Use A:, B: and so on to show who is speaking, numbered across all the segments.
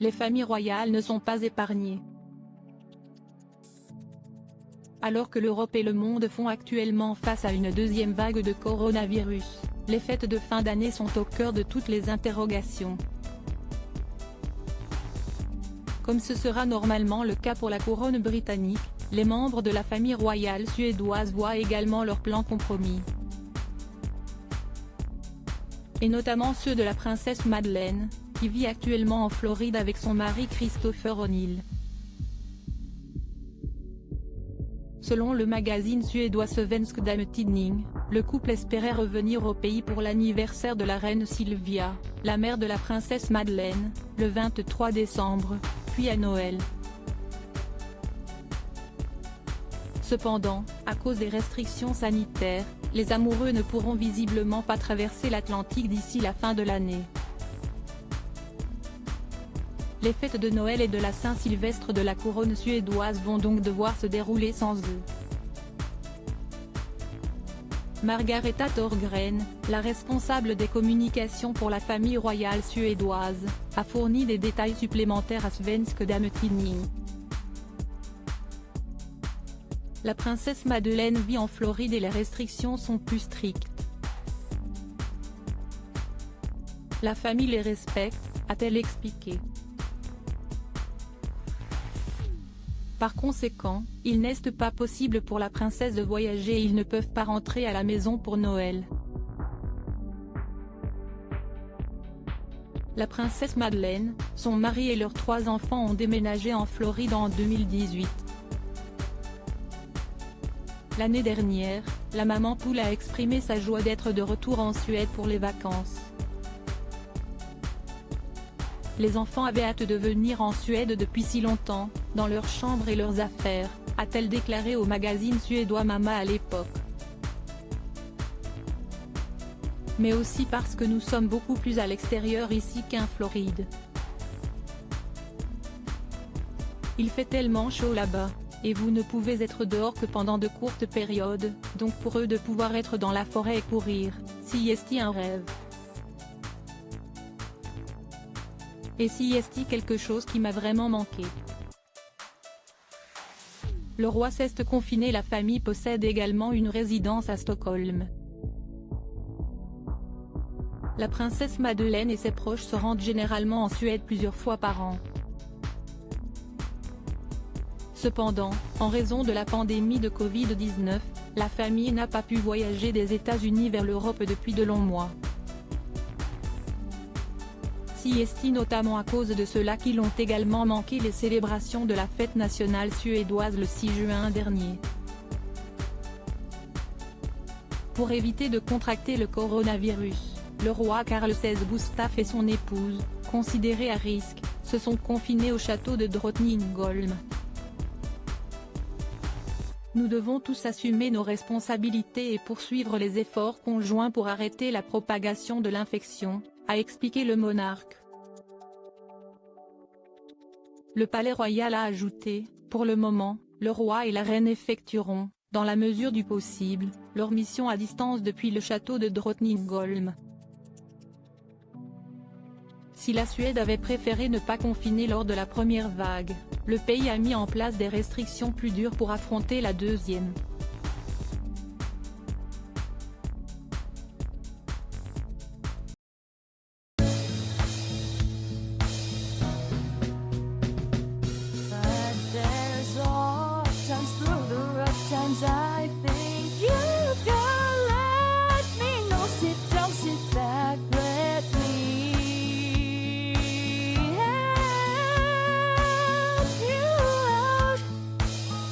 A: les familles royales ne sont pas épargnées. Alors que l'Europe et le monde font actuellement face à une deuxième vague de coronavirus, les fêtes de fin d'année sont au cœur de toutes les interrogations. Comme ce sera normalement le cas pour la couronne britannique, les membres de la famille royale suédoise voient également leurs plans compromis. Et notamment ceux de la princesse Madeleine, qui vit actuellement en Floride avec son mari Christopher O'Neill. Selon le magazine suédois Svensk Damtidning, le couple espérait revenir au pays pour l'anniversaire de la reine Sylvia, la mère de la princesse Madeleine, le 23 décembre, puis à Noël. Cependant, à cause des restrictions sanitaires, les amoureux ne pourront visiblement pas traverser l'Atlantique d'ici la fin de l'année. Les fêtes de Noël et de la Saint-Sylvestre de la couronne suédoise vont donc devoir se dérouler sans eux. Margareta Thorgren, la responsable des communications pour la famille royale suédoise, a fourni des détails supplémentaires à Svensk Damtidning. La princesse Madeleine vit en Floride et les restrictions sont plus strictes. La famille les respecte, a-t-elle expliqué. Par conséquent, il n'est pas possible pour la princesse de voyager et ils ne peuvent pas rentrer à la maison pour Noël. La princesse Madeleine, son mari et leurs 3 enfants ont déménagé en Floride en 2018. L'année dernière, la maman poule a exprimé sa joie d'être de retour en Suède pour les vacances. Les enfants avaient hâte de venir en Suède depuis si longtemps, dans leurs chambres et leurs affaires, a-t-elle déclaré au magazine suédois Mama à l'époque. Mais aussi parce que nous sommes beaucoup plus à l'extérieur ici qu'en Floride. Il fait tellement chaud là-bas, et vous ne pouvez être dehors que pendant de courtes périodes, donc pour eux de pouvoir être dans la forêt et courir, si est un rêve. Et si est quelque chose qui m'a vraiment manqué. Le roi s'est confiné. La famille possède également une résidence à Stockholm. La princesse Madeleine et ses proches se rendent généralement en Suède plusieurs fois par an. Cependant, en raison de la pandémie de Covid-19, la famille n'a pas pu voyager des États-Unis vers l'Europe depuis de longs mois. Si notamment à cause de cela qu'ils ont également manqué les célébrations de la fête nationale suédoise le 6 juin dernier. Pour éviter de contracter le coronavirus, le roi Carl XVI Gustaf et son épouse, considérés à risque, se sont confinés au château de Drottningholm. Nous devons tous assumer nos responsabilités et poursuivre les efforts conjoints pour arrêter la propagation de l'infection, a expliqué le monarque. Le palais royal a ajouté, pour le moment, le roi et la reine effectueront, dans la mesure du possible, leur mission à distance depuis le château de Drottningholm. Si la Suède avait préféré ne pas confiner lors de la première vague, le pays a mis en place des restrictions plus dures pour affronter la deuxième.
B: I think you can let me know. Sit down, sit back, let me help you out.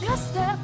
B: Just step